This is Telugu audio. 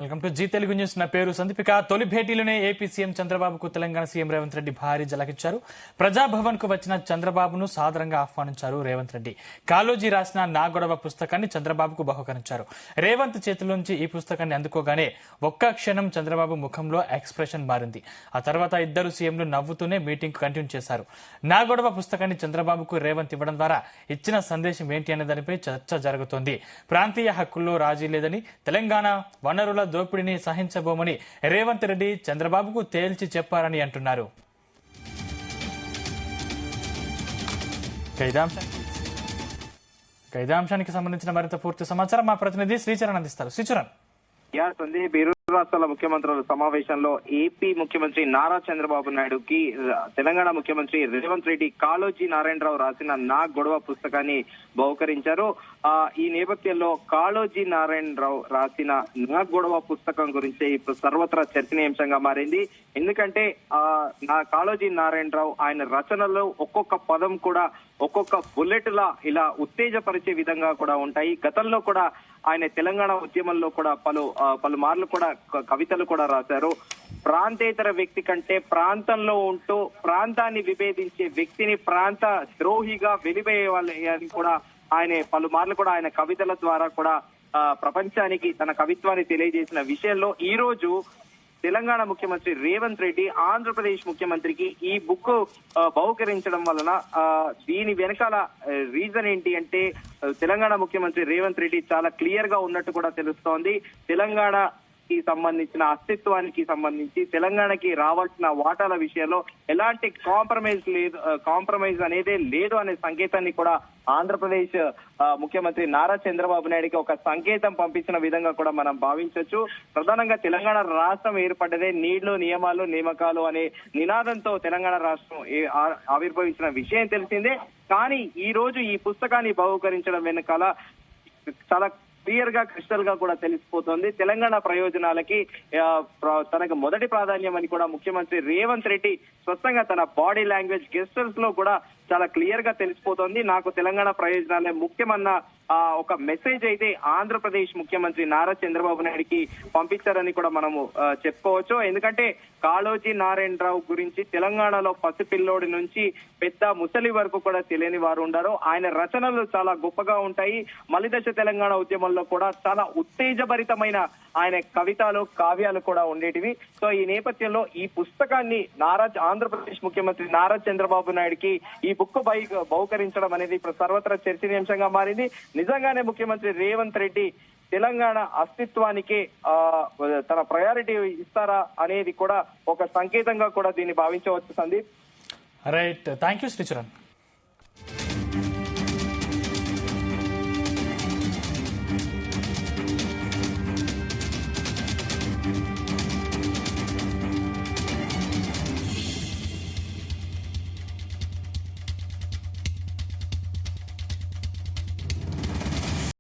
Welcome to Zee Telugu news. నా పేరు సందీపిక. తొలి భేటీలోనే ఏపీ సీఎం చంద్రబాబుకు తెలంగాణ సీఎం రేవంత్ రెడ్డి భారీ జలకిచ్చారు. ప్రజాభవన్ కు వచ్చిన చంద్రబాబును సాదరంగా ఆహ్వానించారు రేవంత్ రెడ్డి. కాళోజీ రాసిన నా గొడవ పుస్తకాన్ని చంద్రబాబుకు బహుకరించారు. రేవంత్ చేతిలోంచి ఈ పుస్తకాన్ని అందుకోగానే ఒక్క క్షణం చంద్రబాబు ముఖంలో ఎక్స్ప్రెషన్ మారింది. ఆ తర్వాత ఇద్దరు సీఎంలు నవ్వుతూనే మీటింగ్ కంటిన్యూ చేశారు. నా గొడవ పుస్తకాన్ని చంద్రబాబుకు రేవంత్ ఇవ్వడం ద్వారా ఇచ్చిన సందేశం ఏంటి అనే దానిపై చర్చ జరుగుతోంది. ప్రాంతీయ హక్కుల్లో రాజీ లేదని, తెలంగాణ వనరుల దోపిడీని సహించబోమని రేవంత్ రెడ్డి చంద్రబాబుకు తేల్చి చెప్పారని అంటున్నారు. అంశానికి సంబంధించిన మరింత పూర్తి సమాచారం మా ప్రతినిధి శ్రీచరణ్ అందిస్తారు. శ్రీచరణ్. సందీప్, ఇరు రాష్ట్రాల ముఖ్యమంత్రుల సమావేశంలో ఏపీ ముఖ్యమంత్రి నారా చంద్రబాబు నాయుడుకి తెలంగాణ ముఖ్యమంత్రి రేవంత్ రెడ్డి కాళోజీ నారాయణరావు రాసిన నా గొడవ పుస్తకాన్ని బహుకరించారు. ఈ నేపథ్యంలో కాళోజీ నారాయణరావు రాసిన నా గొడవ పుస్తకం గురించి ఇప్పుడు సర్వత్రా చర్చనీయాంశంగా మారింది. ఎందుకంటే నా కాళోజీ నారాయణరావు ఆయన రచనలో ఒక్కొక్క పదం కూడా ఒక్కొక్క బుల్లెట్ లా ఇలా ఉత్తేజపరిచే విధంగా కూడా ఉంటాయి. గతంలో కూడా ఆయన తెలంగాణ ఉద్యమంలో కూడా పలుమార్లు కూడా కవితలు కూడా రాశారు. ప్రాంతేతర వ్యక్తి కంటే ప్రాంతంలో ఉంటూ ప్రాంతాన్ని విభేదించే వ్యక్తిని ప్రాంత ద్రోహిగా వెలివేయాలని కూడా ఆయన పలుమార్లు కూడా ఆయన కవితల ద్వారా కూడా ప్రపంచానికి తన కవిత్వాన్ని తెలియజేసిన విషయంలో ఈ రోజు తెలంగాణ ముఖ్యమంత్రి రేవంత్ రెడ్డి ఆంధ్రప్రదేశ్ ముఖ్యమంత్రికి ఈ బుక్ బహుకరించడం వలన దీని వెనకాల రీజన్ ఏంటి అంటే తెలంగాణ ముఖ్యమంత్రి రేవంత్ రెడ్డి చాలా క్లియర్ గా ఉన్నట్టు కూడా తెలుస్తోంది. తెలంగాణకి సంబంధించిన అస్తిత్వానికి సంబంధించి తెలంగాణకి రావాల్సిన వాటాల విషయంలో ఎలాంటి కాంప్రమైజ్ అనేదే లేదు అనే సంకేతాన్ని కూడా ఆంధ్రప్రదేశ్ ముఖ్యమంత్రి నారా చంద్రబాబు నాయుడికి ఒక సంకేతం పంపించిన విధంగా కూడా మనం భావించవచ్చు. ప్రధానంగా తెలంగాణ రాష్ట్రం ఏర్పడ్డదే నీళ్లు, నియమాలు, నియామకాలు అనే నినాదంతో తెలంగాణ రాష్ట్రం ఆవిర్భవించిన విషయం తెలిసిందే. కానీ ఈ రోజు ఈ పుస్తకాన్ని బహుకరించడం వెనకాల చాలా క్లియర్ గా క్రిస్టల్ గా కూడా తెలిసిపోతుంది. తెలంగాణ ప్రయోజనాలకి తనకు మొదటి ప్రాధాన్యం అని కూడా ముఖ్యమంత్రి రేవంత్ రెడ్డి స్పష్టంగా తన బాడీ లాంగ్వేజ్ గెస్టర్స్ లో కూడా చాలా క్లియర్ గా తెలిసిపోతోంది. నాకు తెలంగాణ ప్రయోజనాలే ముఖ్యమన్న ఒక మెసేజ్ అయితే ఆంధ్రప్రదేశ్ ముఖ్యమంత్రి నారా చంద్రబాబు నాయుడికి పంపించారని కూడా మనము చెప్పుకోవచ్చు. ఎందుకంటే కాళోజీ నారాయణరావు గురించి తెలంగాణలో పసిపిల్లోడి నుంచి పెద్ద ముసలి వరకు కూడా తెలియని వారు ఉండారు. ఆయన రచనలు చాలా గొప్పగా ఉంటాయి. మలిదశ తెలంగాణ ఉద్యమంలో కూడా చాలా ఉత్తేజభరితమైన ఆయన కవితలు, కావ్యాలు కూడా ఉండేటివి. సో ఈ నేపథ్యంలో ఈ పుస్తకాన్ని ఆంధ్రప్రదేశ్ ముఖ్యమంత్రి నారా చంద్రబాబు నాయుడికి ఈ బుక్ బహుకరించడం అనేది ఇప్పుడు సర్వత్రా చర్చనీయాంశంగా మారింది. నిజంగానే ముఖ్యమంత్రి రేవంత్ రెడ్డి తెలంగాణ అస్తిత్వానికి తన ప్రయారిటీ ఇస్తారా అనేది కూడా ఒక సంకేతంగా కూడా దీన్ని భావించవచ్చు. Sandeep. Right, thank you Sricharan.